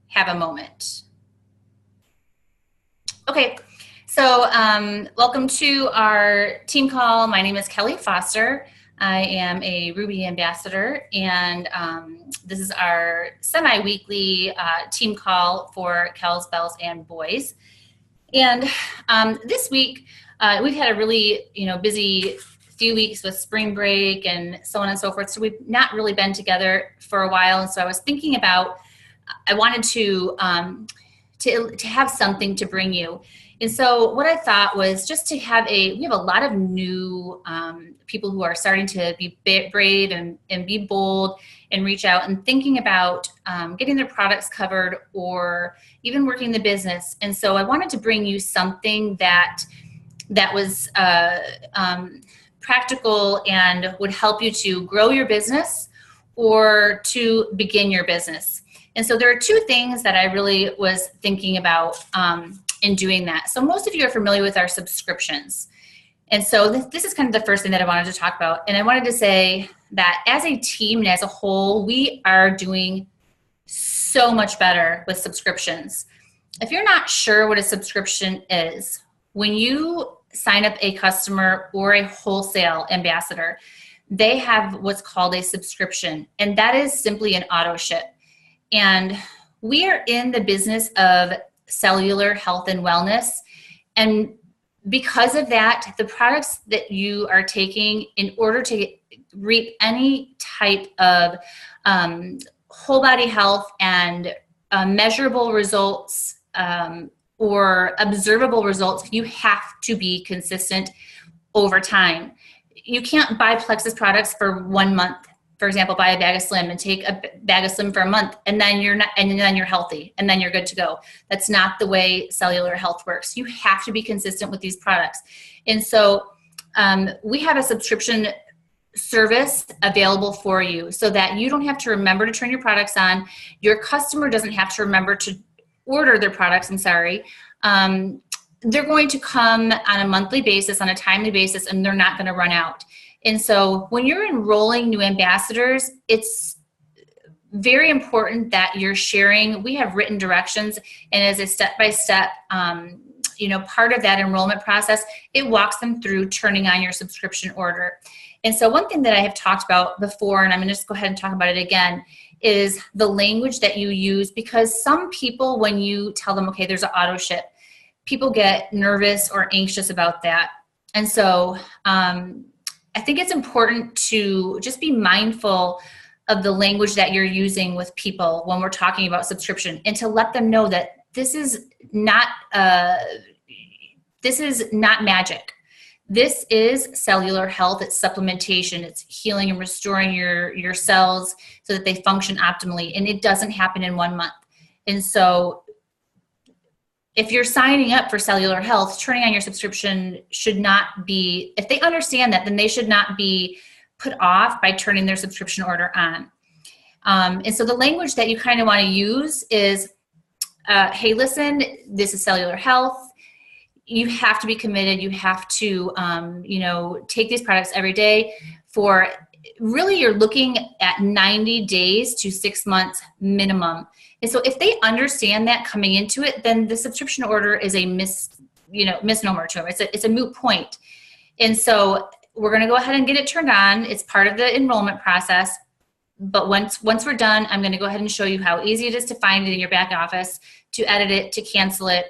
have a moment. Okay, so welcome to our team call. My name is Kelly Foster. I am a Ruby ambassador, and this is our semi-weekly team call for Kell's, Bells, and Boys. And this week, we've had a really, busy few weeks with spring break and so on and so forth. So we've not really been together for a while. And so I was thinking about, I wanted to have something to bring you. And so what I thought was just to have we have a lot of new people who are starting to be brave and be bold and reach out and thinking about getting their products covered or even working the business. And so I wanted to bring you something that was practical and would help you to grow your business or to begin your business. And so there are two things that I really was thinking about in doing that. So most of you are familiar with our subscriptions. And so this is kind of the first thing that I wanted to talk about. And I wanted to say that as a team and as a whole, we are doing so much better with subscriptions. If you're not sure what a subscription is, when you sign up a customer or a wholesale ambassador, they have what's called a subscription, and that is simply an auto ship. And we are in the business of cellular health and wellness. And because of that, the products that you are taking in order to reap any type of whole body health and measurable results or observable results, you have to be consistent over time. You can't buy Plexus products for 1 month. For example, buy a bag of Slim and take a bag of Slim for a month, and then you're not, and then you're healthy, and then you're good to go. That's not the way cellular health works. You have to be consistent with these products. And so we have a subscription service available for you so that you don't have to remember to turn your products on. Your customer doesn't have to remember to order their products, they're going to come on a monthly basis, on a timely basis, and they're not going to run out. And so when you're enrolling new ambassadors, it's very important that you're sharing. We have written directions, and as a step-by-step, part of that enrollment process, it walks them through turning on your subscription order. And so one thing that I have talked about before, and I'm going to just go ahead and talk about it again, is the language that you use, because some people, when you tell them, okay, there's an auto ship, people get nervous or anxious about that. And so I think it's important to just be mindful of the language that you're using with people when we're talking about subscription, and to let them know that this is not magic. This is cellular health. It's supplementation. It's healing and restoring your cells so that they function optimally. And it doesn't happen in 1 month. And so if you're signing up for cellular health, turning on your subscription should not be, if they understand that, then they should not be put off by turning their subscription order on. And so the language that you kind of want to use is, hey, listen, this is cellular health. You have to be committed. You have to, take these products every day for, really you're looking at 90 days to 6 months minimum. And so if they understand that coming into it, then the subscription order is a misnomer to them. It's a moot point. And so we're going to go ahead and get it turned on. It's part of the enrollment process. But once we're done, I'm going to go ahead and show you how easy it is to find it in your back office, to edit it, to cancel it.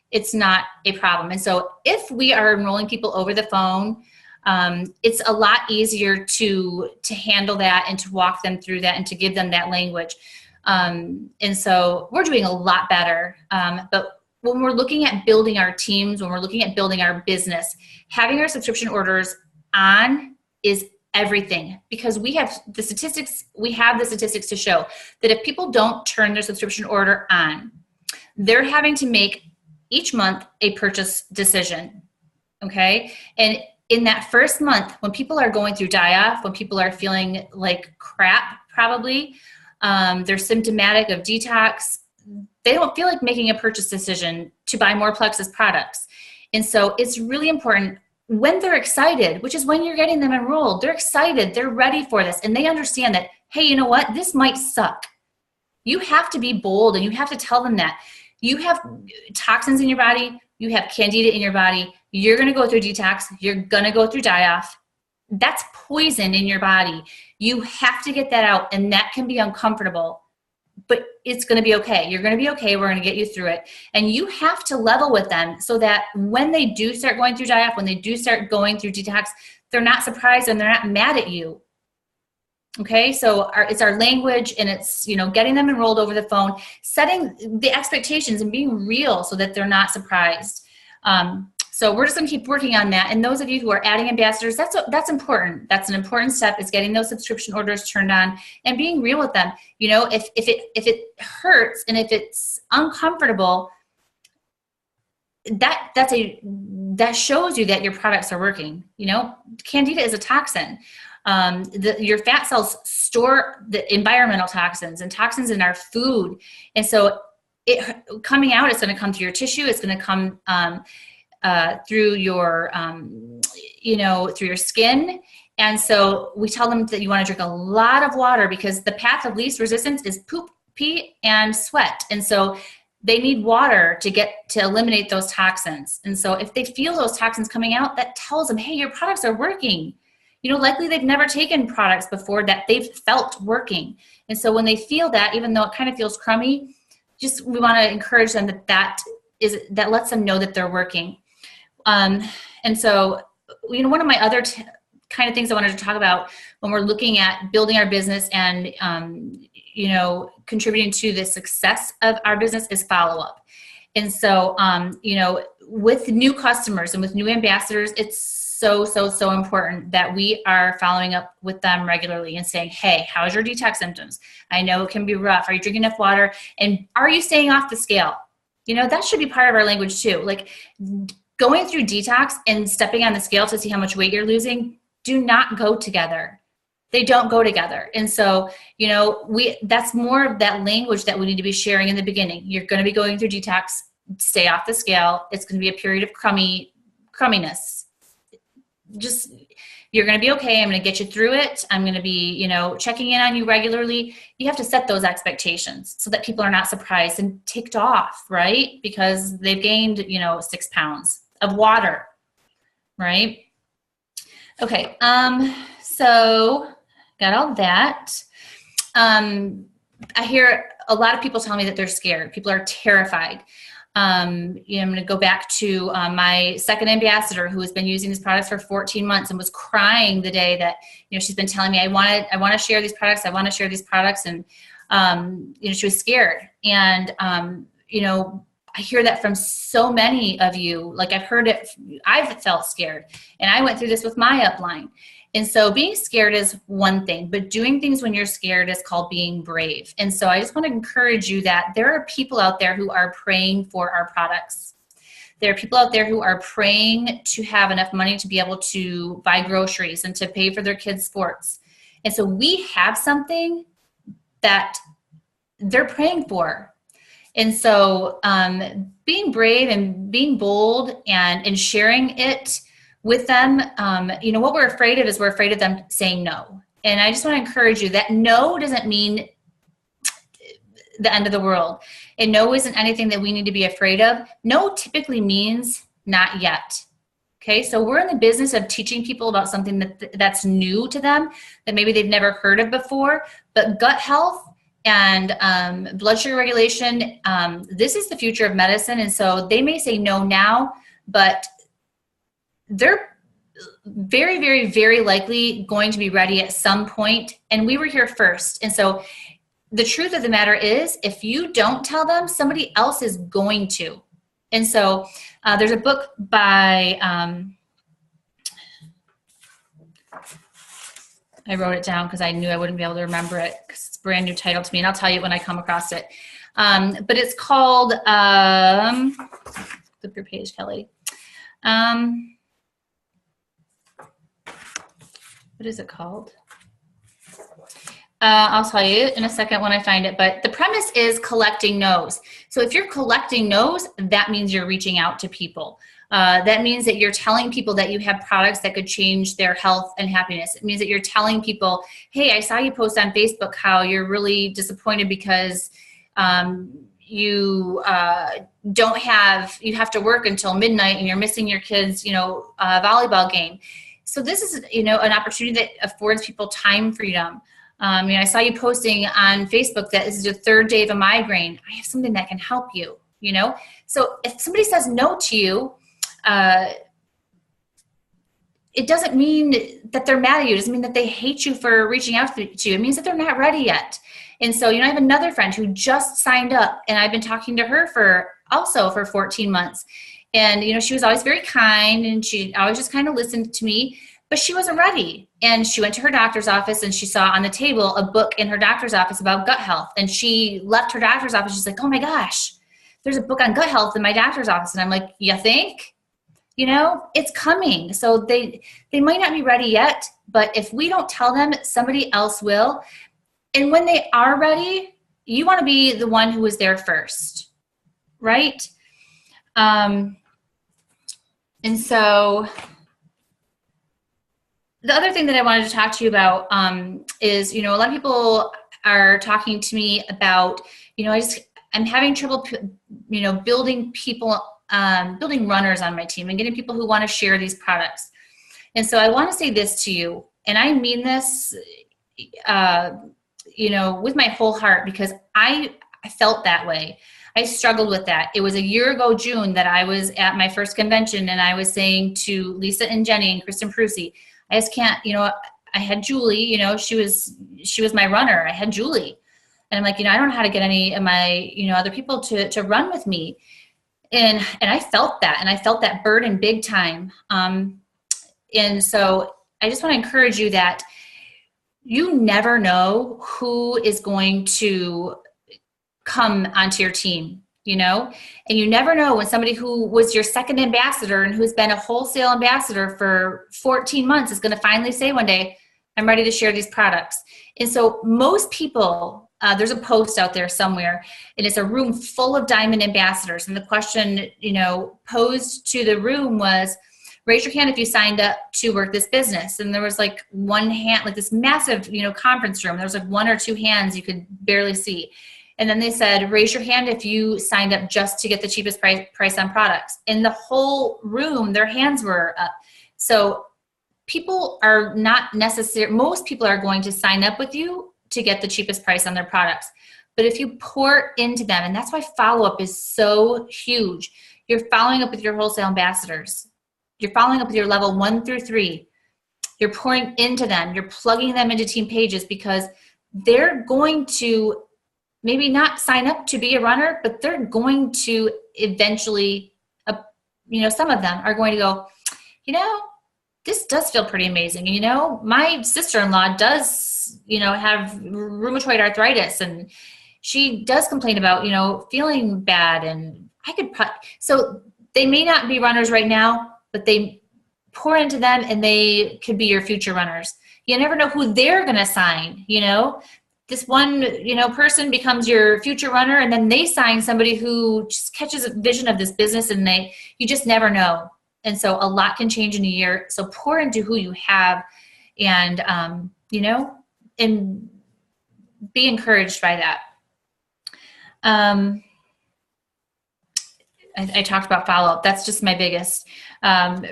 It's not a problem. And so if we are enrolling people over the phone, it's a lot easier to handle that and to walk them through that and to give them that language. And so we're doing a lot better. But when we're looking at building our teams, when we're looking at building our business, having our subscription orders on is everything, because we have the statistics to show that if people don't turn their subscription order on, they're having to make each month a purchase decision. Okay. And in that first month, when people are going through die-off, when people are feeling like crap, probably, they're symptomatic of detox, they don't feel like making a purchase decision to buy more Plexus products. And so it's really important when they're excited, which is when you're getting them enrolled, they're excited, they're ready for this, and they understand that, hey, you know what, this might suck. You have to be bold, and you have to tell them that you have toxins in your body, you have candida in your body, you're going to go through detox, you're going to go through die-off. That's poison in your body. You have to get that out, and that can be uncomfortable, but it's going to be okay. You're going to be okay. We're going to get you through it. And you have to level with them so that when they do start going through die-off, when they do start going through detox, they're not surprised and they're not mad at you. Okay, so it's our language, and it's, you know, getting them enrolled over the phone, setting the expectations and being real so that they're not surprised. So we're just going to keep working on that. And those of you who are adding ambassadors, that's important. That's an important step, is getting those subscription orders turned on and being real with them. You know, if it hurts and if it's uncomfortable, that shows you that your products are working. You know, candida is a toxin. Your fat cells store the environmental toxins and toxins in our food. And so it coming out, it's going to come through your tissue. It's going to come through your, through your skin. And so we tell them that you want to drink a lot of water, because the path of least resistance is poop, pee, and sweat. And so they need water to eliminate those toxins. And so if they feel those toxins coming out, that tells them, hey, your products are working. You know, likely they've never taken products before that they've felt working. And so when they feel that, even though it kind of feels crummy, we want to encourage them that lets them know that they're working. And so, you know, one of my other kind of things I wanted to talk about when we're looking at building our business and, contributing to the success of our business is follow-up. And so, with new customers and with new ambassadors, it's so important that we are following up with them regularly and saying, hey, how's your detox symptoms? I know it can be rough. Are you drinking enough water? And are you staying off the scale? You know, that should be part of our language too. Like, going through detox and stepping on the scale to see how much weight you're losing do not go together. They don't go together. And so, that's more of that language that we need to be sharing in the beginning. You're going to be going through detox, stay off the scale. It's going to be a period of crumminess. Just, you're going to be okay. I'm going to get you through it. I'm going to be, checking in on you regularly. You have to set those expectations so that people are not surprised and ticked off, right? Because they've gained, 6 pounds of water, right? Okay. So got all that. I hear a lot of people tell me that they're scared. People are terrified. I'm going to go back to my second ambassador, who has been using these products for 14 months and was crying the day that, she's been telling me, I want to share these products. I want to share these products. And, she was scared. And, I hear that from so many of you. Like, I've felt scared, and I went through this with my upline. And so being scared is one thing, but doing things when you're scared is called being brave. And so I just want to encourage you that there are people out there who are praying for our products. There are people out there who are praying to have enough money to be able to buy groceries and to pay for their kids' sports. And so we have something that they're praying for. And so being brave and being bold and sharing it with them, what we're afraid of is we're afraid of them saying no. And I just want to encourage you that no doesn't mean the end of the world. And no isn't anything that we need to be afraid of. No typically means not yet. Okay, so we're in the business of teaching people about something that's new to them, that maybe they've never heard of before. But gut health and blood sugar regulation, this is the future of medicine. And so they may say no now, but they're very, very, very likely going to be ready at some point. And we were here first. And so the truth of the matter is, if you don't tell them, somebody else is going to. And so there's a book by, I wrote it down because I knew I wouldn't be able to remember it, because it's a brand new title to me, and I'll tell you when I come across it. But it's called, flip your page, Kelly. What is it called? I'll tell you in a second when I find it, but the premise is collecting no's. So if you're collecting no's, that means you're reaching out to people. That means that you're telling people that you have products that could change their health and happiness. It means that you're telling people, hey, I saw you post on Facebook how you're really disappointed because you you have to work until midnight and you're missing your kids, volleyball game. So this is, an opportunity that affords people time freedom. I saw you posting on Facebook that this is your third day of a migraine. I have something that can help you, So if somebody says no to you, it doesn't mean that they're mad at you. It doesn't mean that they hate you for reaching out to you. It means that they're not ready yet. And so, I have another friend who just signed up, and I've been talking to her for 14 months. And, she was always very kind, and she always just kind of listened to me, but she wasn't ready. And she went to her doctor's office, and she saw on the table a book in her doctor's office about gut health. And she left her doctor's office. She's like, oh my gosh, there's a book on gut health in my doctor's office. And I'm like, you think? It's coming. So they might not be ready yet, but if we don't tell them, somebody else will. And when they are ready, you want to be the one who was there first, right? And so the other thing that I wanted to talk to you about is, a lot of people are talking to me about, I'm having trouble, building people, building runners on my team and getting people who want to share these products. And so I want to say this to you, and I mean this, with my whole heart, because I felt that way. I struggled with that. It was a year ago, June, that I was at my first convention, and I was saying to Lisa and Jenny and Kristen Prusi, I just can't, I had Julie, she was my runner. I had Julie. And I'm like, I don't know how to get any of my, other people to run with me. And I felt that, and I felt that burden big time. And so I just want to encourage you that you never know who is going to come onto your team, and you never know when somebody who was your second ambassador and who's been a wholesale ambassador for 14 months is going to finally say one day, I'm ready to share these products. And so most people, there's a post out there somewhere, and it's a room full of diamond ambassadors. And the question, posed to the room was, raise your hand if you signed up to work this business. And there was like one hand, like this massive, conference room. There was like one or two hands you could barely see. And then they said, raise your hand if you signed up just to get the cheapest price on products. In the whole room, their hands were up. So people are not necessarily, most people are going to sign up with you to get the cheapest price on their products. But if you pour into them, and that's why follow-up is so huge, you're following up with your wholesale ambassadors. You're following up with your level 1 through 3. You're pouring into them. You're plugging them into team pages, because they're going to maybe not sign up to be a runner, but they're going to eventually, some of them are going to go, this does feel pretty amazing. My sister-in-law does, have rheumatoid arthritis, and she does complain about, feeling bad, and so they may not be runners right now, but they pour into them and they could be your future runners. You never know who they're going to sign, This one, person becomes your future runner, and then they sign somebody who just catches a vision of this business, and you just never know. And so a lot can change in a year. So pour into who you have, and, and be encouraged by that. I talked about follow-up. That's just my biggest.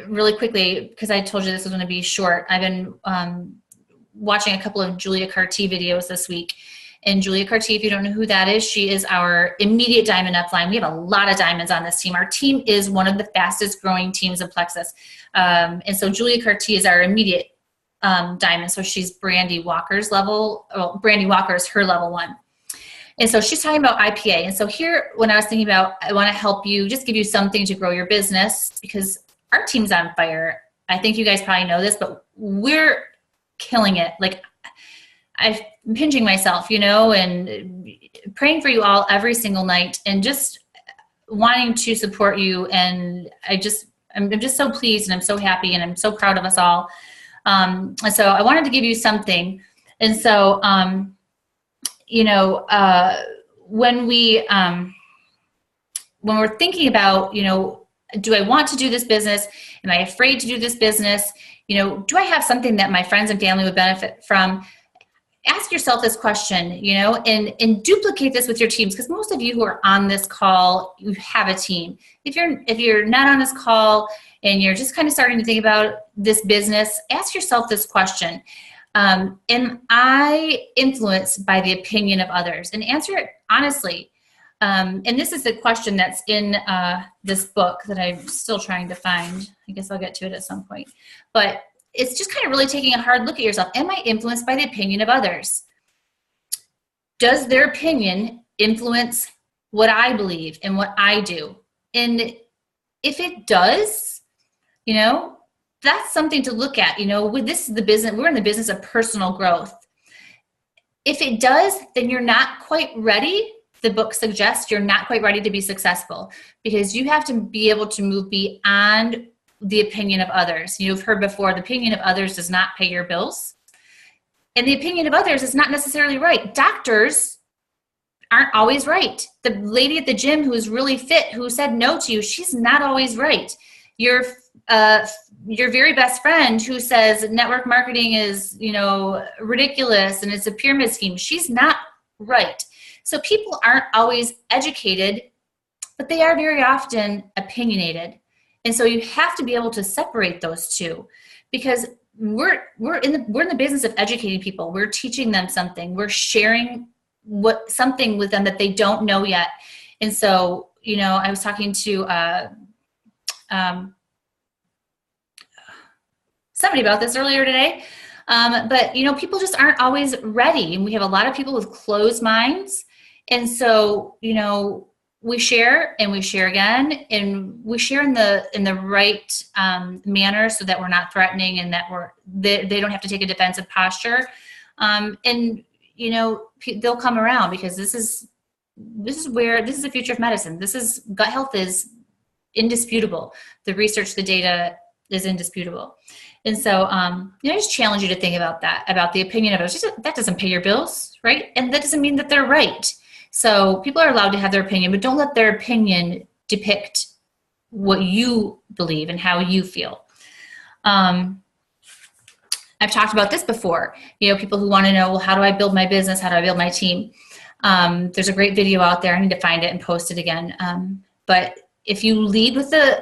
Really quickly, because I told you this was going to be short, I've been watching a couple of Julia Cartier videos this week. And Julia Cartier, if you don't know who that is, she is our immediate diamond upline. We have a lot of diamonds on this team. Our team is one of the fastest growing teams in Plexus. And so Julia Cartier is our immediate diamond. So she's Brandy Walker's level. Well, Brandy Walker is her level 1. And so she's talking about IPA. And so here, when I was thinking about, I want to help you, just give you something to grow your business, because our team's on fire. I think you guys probably know this, but we're killing it. Like, I'm pinching myself, and praying for you all every single night, and just wanting to support you. And I'm just so pleased, and I'm so happy, and I'm so proud of us all. And so I wanted to give you something. And so, when we're thinking about, do I want to do this business? Am I afraid to do this business? You know, do I have something that my friends and family would benefit from? Ask yourself this question, you know, and duplicate this with your teams, because most of you who are on this call, you have a team. If you're not on this call and you're just kind of starting to think about this business, ask yourself this question. Am I influenced by the opinion of others? And answer it honestly. And this is the question that's in this book that I'm still trying to find. I guess I'll get to it at some point. But it's just kind of really taking a hard look at yourself. Am I influenced by the opinion of others? Does their opinion influence what I believe and what I do? And if it does, you know, that's something to look at. You know, this is the business, we're in the business of personal growth. If it does, then you're not quite ready. The book suggests you're not quite ready to be successful, because you have to be able to move beyond the opinion of others. You've heard before, the opinion of others does not pay your bills. And the opinion of others is not necessarily right. Doctors aren't always right. The lady at the gym who's really fit, who said no to you, she's not always right. Your very best friend who says network marketing is, you know, ridiculous and it's a pyramid scheme, she's not right. So people aren't always educated, but they are very often opinionated. And so you have to be able to separate those two, because we're in the business of educating people. We're teaching them something. We're sharing something with them that they don't know yet. And so, you know, I was talking to somebody about this earlier today. But, you know, people just aren't always ready. And we have a lot of people with closed minds. And so, you know, we share and we share again, and we share in the right manner, so that we're not threatening and that they don't have to take a defensive posture. And, you know, they'll come around, because this is the future of medicine. Gut health is indisputable. The research, the data is indisputable. And so, you know, I just challenge you to think about that, about the opinion of others. That doesn't pay your bills, right? And that doesn't mean that they're right. So people are allowed to have their opinion, but don't let their opinion depict what you believe and how you feel. I've talked about this before. You know, people who want to know, well, how do I build my business? How do I build my team? There's a great video out there. I need to find it and post it again. But if you lead with the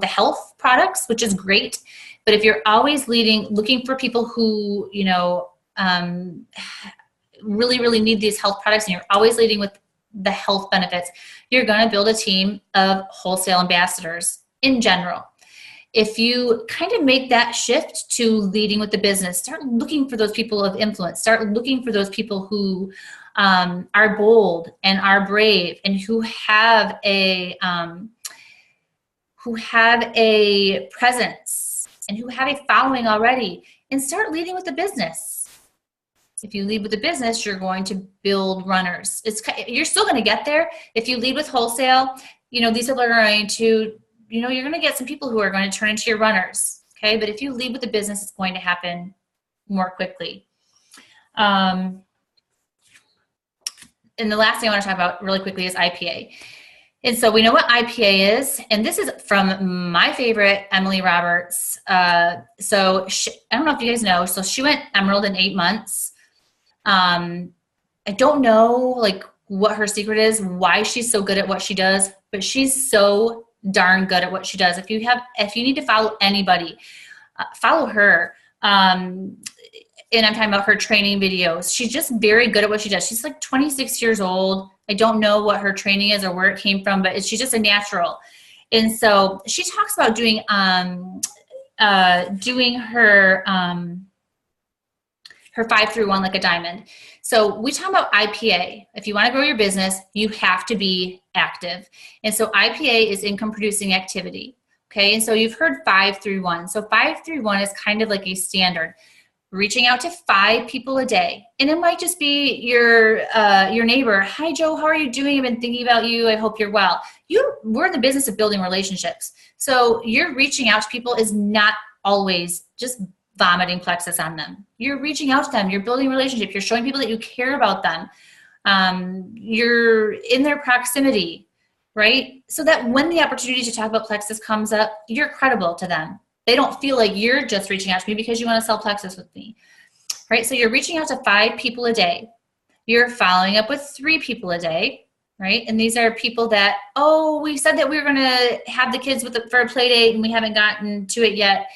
health products, which is great, but if you're always looking for people who, you know, really need these health products, and you're always leading with the health benefits, you're going to build a team of wholesale ambassadors in general. If you kind of make that shift to leading with the business, start looking for those people of influence, start looking for those people who are bold and are brave, and who have a presence and who have a following already, and start leading with the business. If you lead with the business, you're going to build runners. You're still going to get there. If you lead with wholesale, you know, these people are going to, you know, you're going to get some people who are going to turn into your runners. Okay. But if you lead with the business, it's going to happen more quickly. And the last thing I want to talk about really quickly is IPA. And so we know what IPA is, and this is from my favorite, Emily Roberts. So I don't know if you guys know, so she went Emerald in 8 months. I don't know like what her secret is, why she's so good at what she does, but she's so darn good at what she does. If you need to follow anybody, follow her. And I'm talking about her training videos. She's just very good at what she does. She's like 26 years old. I don't know what her training is or where it came from, but she's just a natural. And so she talks about doing her 5-through-1 like a diamond. So we talk about IPA. If you want to grow your business, you have to be active. And so IPA is income producing activity. Okay. And so you've heard 5-3-1. So 5-3-1 is kind of like a standard. Reaching out to 5 people a day. And it might just be your neighbor. Hi, Joe, how are you doing? I've been thinking about you. I hope you're well. We're in the business of building relationships. So you're reaching out to people is not always just vomiting plexus on them. You're reaching out to them. You're building a relationship. You're showing people that you care about them. You're in their proximity. right? So that when the opportunity to talk about Plexus comes up, you're credible to them. They don't feel like you're just reaching out to me because you want to sell Plexus with me, right? So you're reaching out to 5 people a day. You're following up with 3 people a day, right? And these are people that, oh, we said that we were going to have the kids for a play date and we haven't gotten to it yet.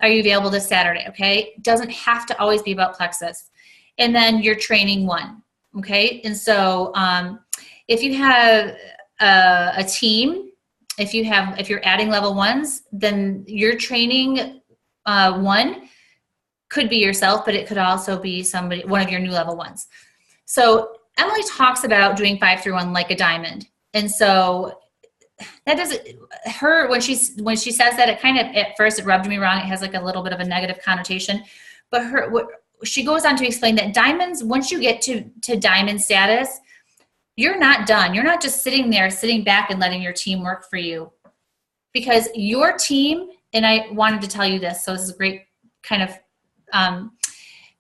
Are you available this Saturday? Okay. It doesn't have to always be about Plexus. And then you're training 1. Okay. And so if you have a team, if you're adding level 1s, then your training 1 could be yourself, but it could also be one of your new level 1s. So Emily talks about doing 5 through 1 like a diamond. And so that doesn't, when she says that, it kind of, at first it rubbed me wrong. It has like a little bit of a negative connotation, but she goes on to explain that diamonds, once you get to diamond status, you're not done. You're not just sitting back and letting your team work for you, because your team, and I wanted to tell you this, so this is a great kind of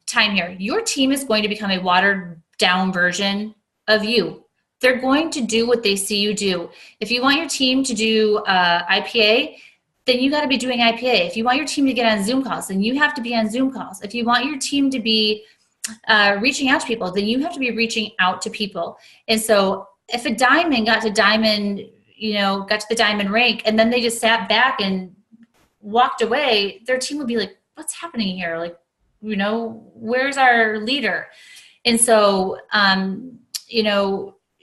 time here. Your team is going to become a watered down version of you. They're going to do what they see you do. If you want your team to do IPA, then you got to be doing IPA. If you want your team to get on Zoom calls, then you have to be on Zoom calls. If you want your team to be reaching out to people, then you have to be reaching out to people. And so if a diamond got to the diamond rank, and then they just sat back and walked away, their team would be like, what's happening here? Like, where's our leader? And so,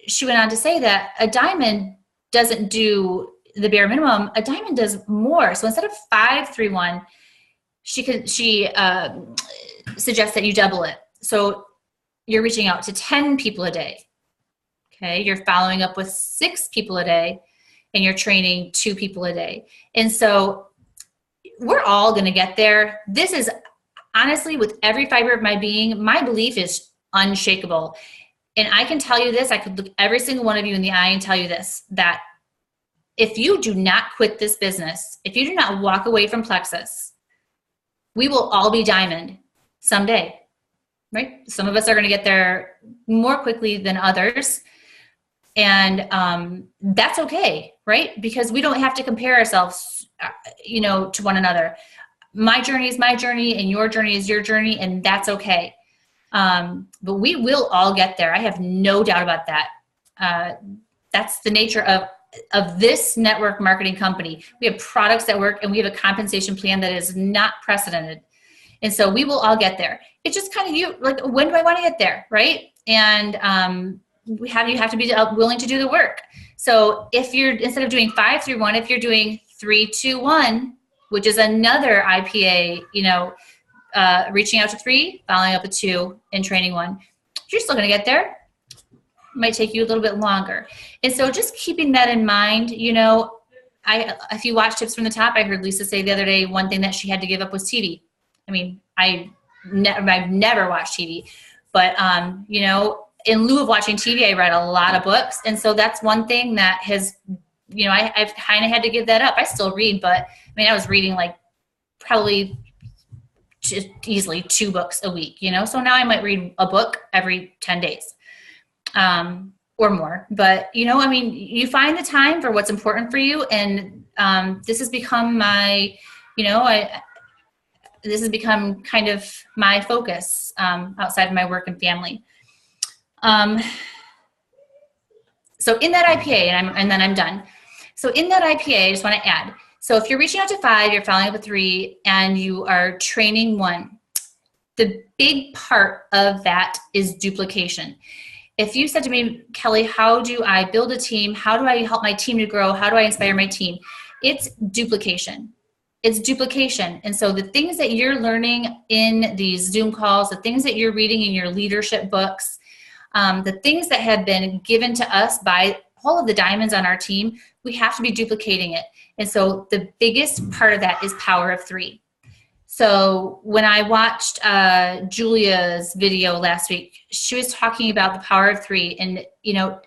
she went on to say that a diamond doesn't do the bare minimum. A diamond does more. So instead of 5 3 1, she suggests that you double it. So you're reaching out to 10 people a day. Okay. You're following up with 6 people a day, and you're training 2 people a day. And so we're all going to get there. This is honestly, with every fiber of my being, my belief is unshakable. And I can tell you this, I could look every single one of you in the eye and tell you this, that if you do not quit this business, if you do not walk away from Plexus, we will all be diamond someday, right? Some of us are going to get there more quickly than others. And that's okay, right? Because we don't have to compare ourselves, to one another. My journey is my journey, and your journey is your journey, and that's okay. But we will all get there. I have no doubt about that. That's the nature of this network marketing company. We have products that work, and we have a compensation plan that is not precedented. And so we will all get there. It's just kind of when do I want to get there, right? And you have to be willing to do the work. So if you're, instead of doing 5 through 1, if you're doing 3 2 1, which is another IPA, reaching out to 3, following up with 2, and training 1, you're still going to get there. It might take you a little bit longer. And so just keeping that in mind, if you watch Tips from the Top, I heard Lisa say the other day, one thing that she had to give up was TV. I mean, I've never watched TV, but, in lieu of watching TV, I read a lot of books. And so that's one thing that has, I've kind of had to give that up. I still read, but I was reading probably just easily 2 books a week, so now I might read a book every 10 days or more. But, you find the time for what's important for you. And this has become my, this has become kind of my focus outside of my work and family. So in that IPA, and then I'm done. So in that IPA, I just want to add, so if you're reaching out to 5, you're following up with 3, and you are training 1, the big part of that is duplication. If you said to me, Kelly, how do I build a team? How do I help my team to grow? How do I inspire my team? It's duplication. It's duplication. And so the things that you're learning in these Zoom calls, the things that you're reading in your leadership books, the things that have been given to us by all of the diamonds on our team, we have to be duplicating it. And so the biggest part of that is power of 3. So when I watched Julia's video last week, she was talking about the power of 3 and,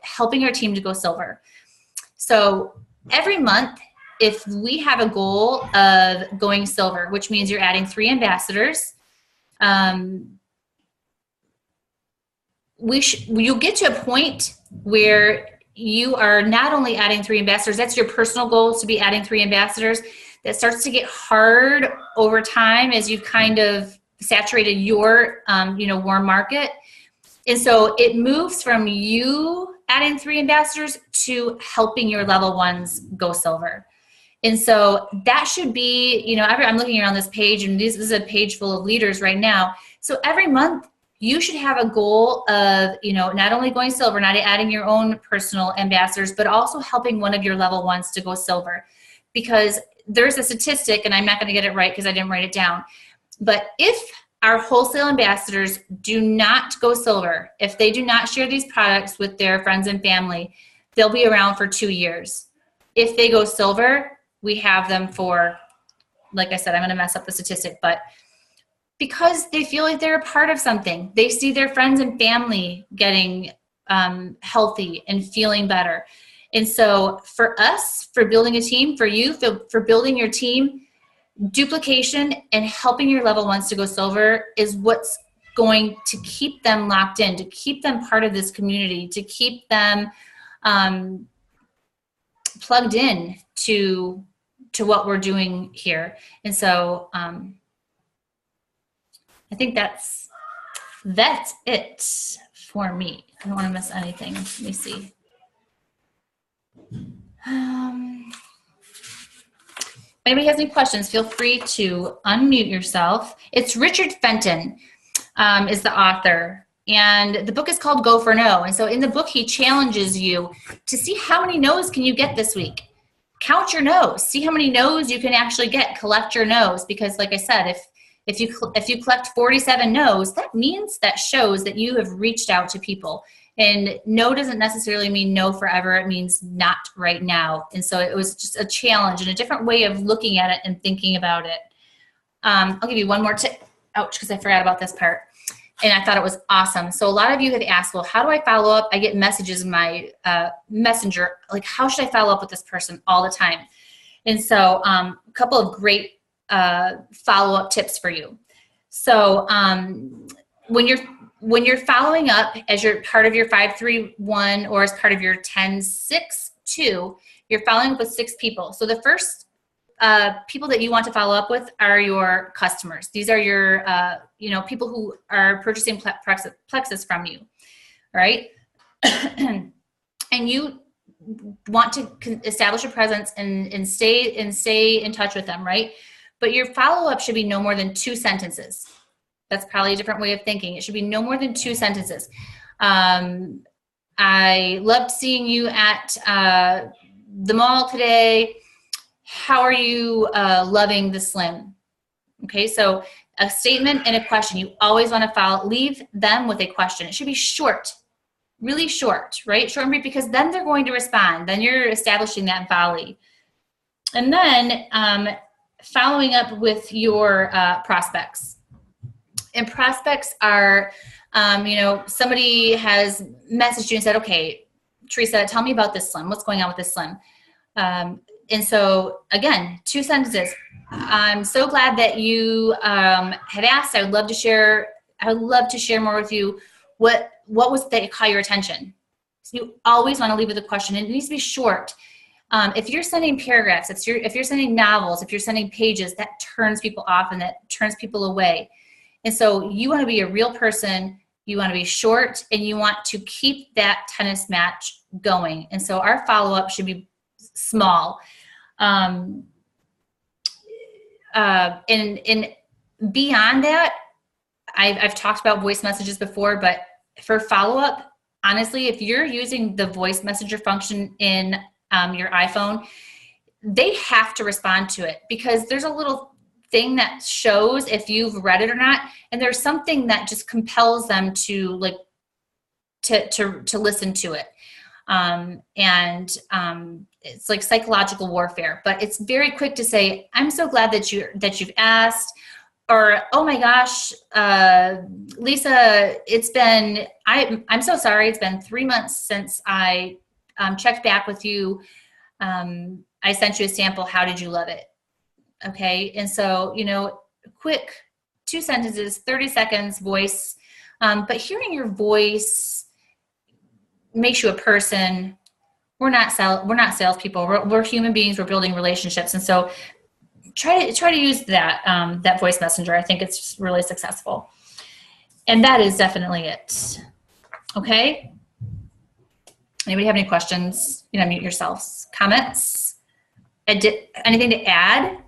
helping our team to go silver. So every month, if we have a goal of going silver, which means you're adding 3 ambassadors, you'll get to a point where you are not only adding 3 ambassadors, that's your personal goal, to be adding 3 ambassadors. That starts to get hard over time as you've kind of saturated your, warm market. And so it moves from you adding 3 ambassadors to helping your level 1s go silver. And so that should be, I'm looking around this page, and this is a page full of leaders right now. So every month you should have a goal of, not only going silver, not adding your own personal ambassadors, but also helping one of your level 1s to go silver. Because there's a statistic, and I'm not going to get it right because I didn't write it down, but if our wholesale ambassadors do not go silver, if they do not share these products with their friends and family, they'll be around for 2 years. If they go silver, we have them for, like I said, I'm going to mess up the statistic, but because they feel like they're a part of something. They see their friends and family getting healthy and feeling better. And so for us, for building a team, for you, for building your team, duplication and helping your level 1s to go silver is what's going to keep them locked in, to keep them part of this community, to keep them plugged in to what we're doing here. And so I think that's it for me. I don't want to miss anything. Let me see. If anybody has any questions, feel free to unmute yourself. It's Richard Fenton is the author, and the book is called Go for No. And so in the book, he challenges you to see how many no's can you get this week. Count your no's. See how many no's you can actually get. Collect your no's, because like I said, if you collect 47 no's, that shows that you have reached out to people. And no doesn't necessarily mean no forever. It means not right now. And so it was just a challenge and a different way of looking at it and thinking about it. I'll give you one more tip. Ouch, because I forgot about this part. And I thought it was awesome. So a lot of you have asked, well, how do I follow up? I get messages in my messenger, like, how should I follow up with this person all the time? And so a couple of great follow-up tips for you. So when you're following up as you're part of your 5-3-1 or as part of your 10-6-2, you're following up with 6 people. So the first people that you want to follow up with are your customers. These are your people who are purchasing Plexus from you, right? And you want to establish a presence and stay in touch with them, right? But your follow-up should be no more than 2 sentences. That's probably a different way of thinking. It should be no more than 2 sentences. I loved seeing you at the mall today. How are you loving the slim? Okay, so a statement and a question. You always want to leave them with a question. It should be short, really short, right? Short and brief, because then they're going to respond. Then you're establishing that volley. And then following up with your prospects. And prospects are, somebody has messaged you and said, okay, Teresa, tell me about this slim. What's going on with this slim? And so, again, 2 sentences. I'm so glad that you have asked. I would love to share more with you. What was that caught your attention? So you always want to leave with a question. And it needs to be short. If you're sending paragraphs, if you're sending novels, if you're sending pages, that turns people off and that turns people away. And so you want to be a real person. You want to be short, and you want to keep that tennis match going. And so our follow-up should be small. And beyond that, I've talked about voice messages before, but for follow-up, honestly, if you're using the voice messenger function in your iPhone, they have to respond to it, because there's a little thing that shows if you've read it or not, and there's something that just compels them to listen to it. It's like psychological warfare, but it's very quick to say, I'm so glad that you've asked, or, oh my gosh, Lisa, I'm so sorry. It's been 3 months since I checked back with you. I sent you a sample. How did you love it? Okay. And so, quick 2 sentences, 30 seconds voice, but hearing your voice makes you a person. we're not salespeople. We're human beings. We're building relationships. And so try to use that, that voice messenger. I think it's really successful. And that is definitely it. Okay. Anybody have any questions? You know, mute yourselves. Comments? Anything to add?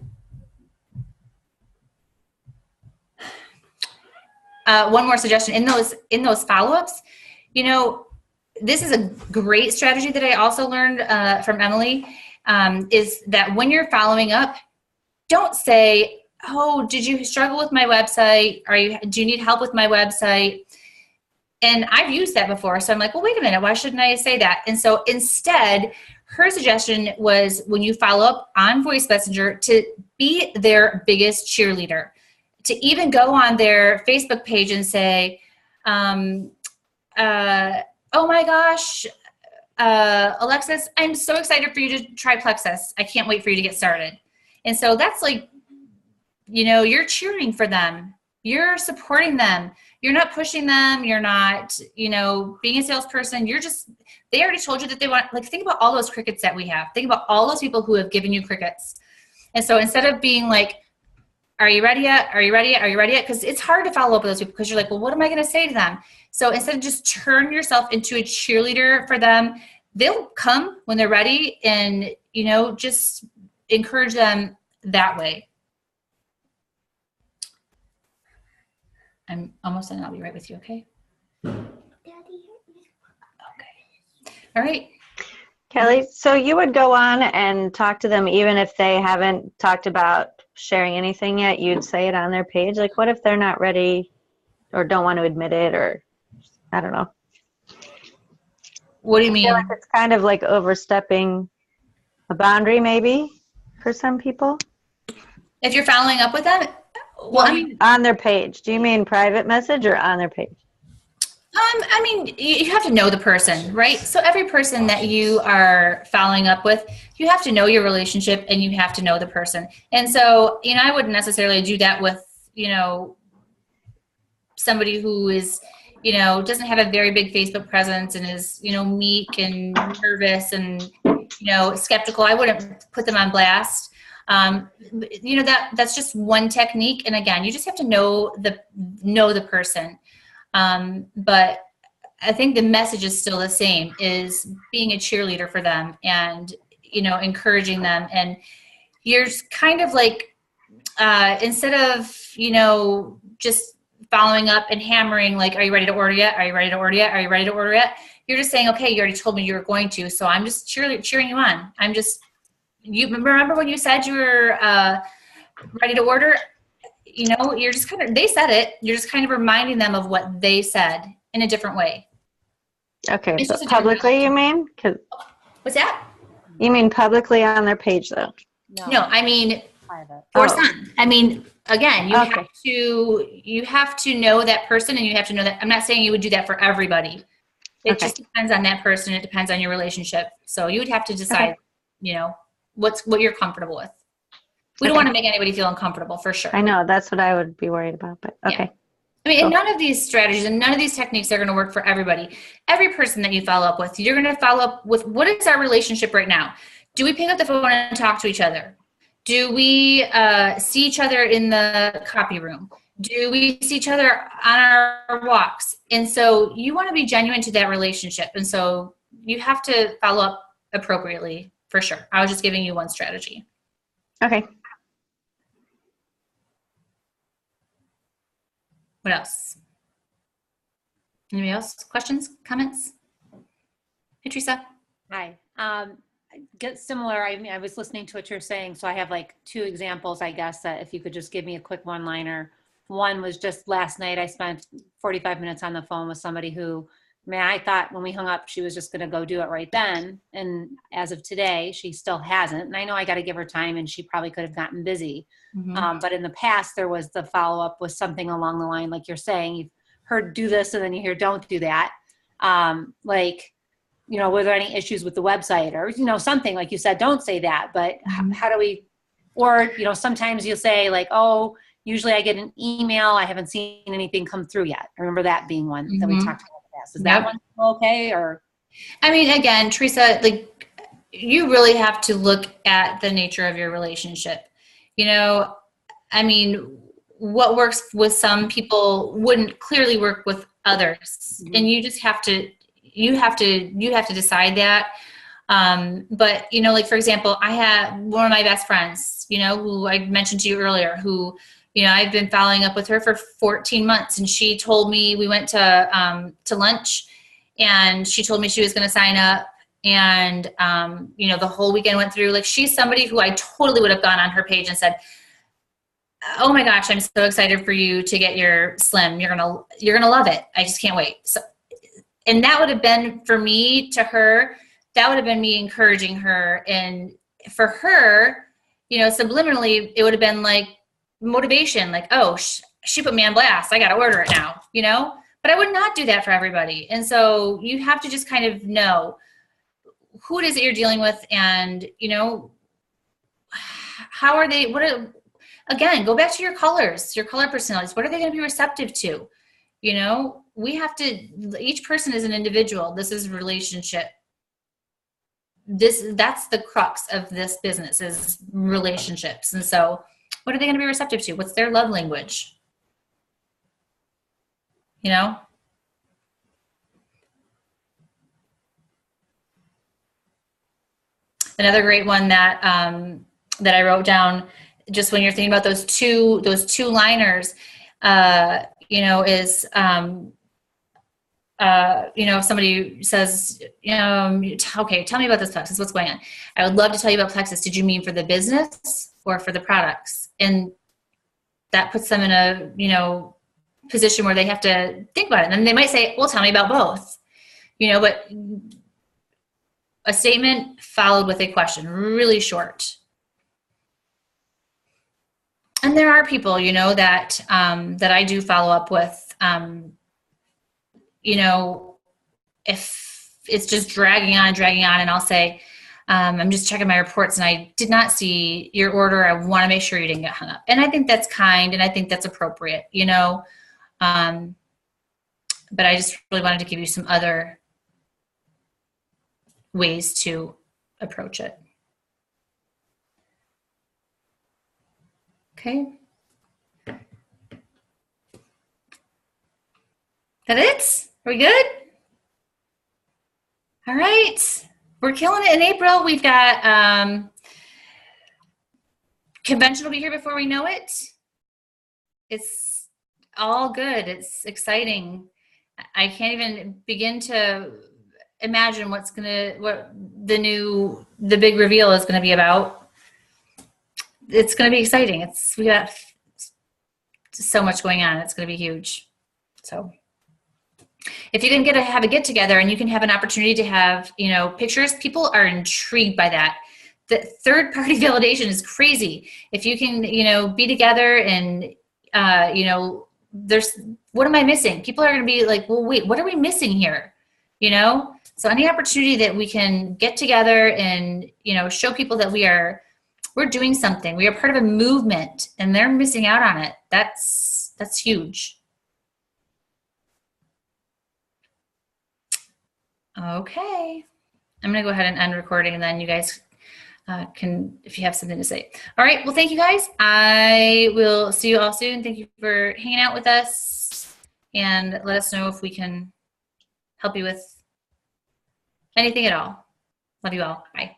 One more suggestion in those follow-ups, you know, this is a great strategy that I also learned from Emily, is that when you're following up, don't say, oh, did you struggle with my website? Do you need help with my website? And I've used that before. So I'm like, well, wait a minute, why shouldn't I say that? And so instead, her suggestion was, when you follow up on Voice Messenger, to be their biggest cheerleader, to even go on their Facebook page and say, oh my gosh, Alexis, I'm so excited for you to try Plexus. I can't wait for you to get started. And so that's like, you know, you're cheering for them. You're supporting them. You're not pushing them. You're not, you know, being a salesperson. They already told you that they want, like, think about all those crickets that we have. Think about all those people who have given you crickets. And so instead of being like, are you ready yet? Are you ready yet? Are you ready yet? Because it's hard to follow up with those people because you're like, well, what am I going to say to them? So instead of just turn yourself into a cheerleader for them, they'll come when they're ready, and, you know, just encourage them that way. I'm almost done. I'll be right with you. Okay. Okay. All right. Kelly, so you would go on and talk to them even if they haven't talked about sharing anything yet? You'd say it on their page? Like, what if they're not ready or don't want to admit it, or I don't know. What do you mean? I feel like it's kind of like overstepping a boundary maybe for some people. If you're following up with them? Well, I mean, on their page. Do you mean private message or on their page? I mean, you have to know the person, right? So every person that you are following up with, you have to know your relationship and you have to know the person. And so, you know, I wouldn't necessarily do that with, you know, somebody who is, you know, doesn't have a very big Facebook presence and is, you know, meek and nervous and, you know, skeptical. I wouldn't put them on blast. You know, that's just one technique. And again, you just have to know the person. But I think the message is still the same, is being a cheerleader for them and, you know, encouraging them. And you're kind of like, instead of, you know, just following up and hammering, like, are you ready to order yet? Are you ready to order yet? Are you ready to order yet? You're just saying, okay, you already told me you were going to, so I'm just cheering you on. You remember when you said you were, ready to order? You know, you're just they said it. You're just kind of reminding them of what they said in a different way. Okay, so publicly you mean? What's that? You mean publicly on their page though? No, I mean for some. I mean, again, you have to know that person, and you have to know that. I'm not saying you would do that for everybody. It just depends on that person. It depends on your relationship. So you would have to decide, you know, what you're comfortable with. We don't want to make anybody feel uncomfortable, for sure. I know, that's what I would be worried about, but okay. Yeah. I mean, and none of these strategies and none of these techniques are going to work for everybody. Every person that you follow up with, you're going to follow up with, what is our relationship right now? Do we pick up the phone and talk to each other? Do we see each other in the copy room? Do we see each other on our walks? And so you want to be genuine to that relationship. And so you have to follow up appropriately, for sure. I was just giving you one strategy. Okay. What else? Anybody else? Questions? Comments? Hey, Teresa. Hi. Get similar. I mean, I was listening to what you're saying, so I have like two examples, I guess, that if you could just give me a quick one-liner. One was just last night, I spent 45 minutes on the phone with somebody who, man, I thought when we hung up, she was just going to go do it right then. And as of today, she still hasn't. And I know I got to give her time, and she probably could have gotten busy. Mm-hmm. But in the past, there was the follow-up with something along the line, like you're saying, you've heard do this, and then you hear don't do that. Like, you know, were there any issues with the website, or, you know, something like you said, don't say that, but mm-hmm. How do we, or, you know, sometimes you'll say like, oh, usually I get an email, I haven't seen anything come through yet. I remember that being one mm-hmm. that we talked about. Is that one okay? Or, I mean, again, Teresa, like, you really have to look at the nature of your relationship. You know, I mean, what works with some people wouldn't clearly work with others. Mhm. And you just have to, you have to decide that. But, you know, like, for example, I had one of my best friends, you know, who I mentioned to you earlier, who, you know, I've been following up with her for 14 months. And she told me, we went to lunch, and she told me she was going to sign up. And, you know, the whole weekend went through. Like, she's somebody who I totally would have gone on her page and said, oh my gosh, I'm so excited for you to get your Slim. You're gonna love it. I just can't wait. So, and that would have been, for me, to her, that would have been me encouraging her. And for her, you know, subliminally, it would have been like motivation, like, oh, she put me on blast, I got to order it now, you know. But I would not do that for everybody. And so you have to just kind of know who it is that you're dealing with, and, you know, how are they, again, go back to your colors, your color personalities. What are they going to be receptive to? You know, we have to, each person is an individual. This is a relationship. That's the crux of this business, is relationships. And so what are they going to be receptive to? What's their love language? You know? Another great one that, that I wrote down, just when you're thinking about those two liners, you know, is, you know, if somebody says, okay, tell me about this plexus, what's going on? I would love to tell you about plexus. Did you mean for the business or for the products? And that puts them in a, you know, position where they have to think about it. And then they might say, well, tell me about both, you know, but a statement followed with a question, really short. And there are people, you know, that, that I do follow up with, you know, if it's just dragging on, and I'll say, I'm just checking my reports and I did not see your order. I want to make sure you didn't get hung up. And I think that's kind, and I think that's appropriate, you know. But I just really wanted to give you some other ways to approach it. Okay. That it? Are we good? All right. We're killing it in April. We've got convention will be here before we know it. It's all good. It's exciting. I can't even begin to imagine what the big reveal is going to be about. It's going to be exciting. We got so much going on. It's going to be huge. So if you can have a get together and you can have an opportunity to have, you know, pictures, people are intrigued by that. The third party validation is crazy. If you can, you know, be together and, you know, what am I missing? People are going to be like, well, wait, what are we missing here? You know? So any opportunity that we can get together and, you know, show people that we're doing something, we are part of a movement and they're missing out on it. That's huge. Okay. I'm going to go ahead and end recording, and then you guys can, if you have something to say. All right. Well, thank you guys. I will see you all soon. Thank you for hanging out with us, and let us know if we can help you with anything at all. Love you all. Bye.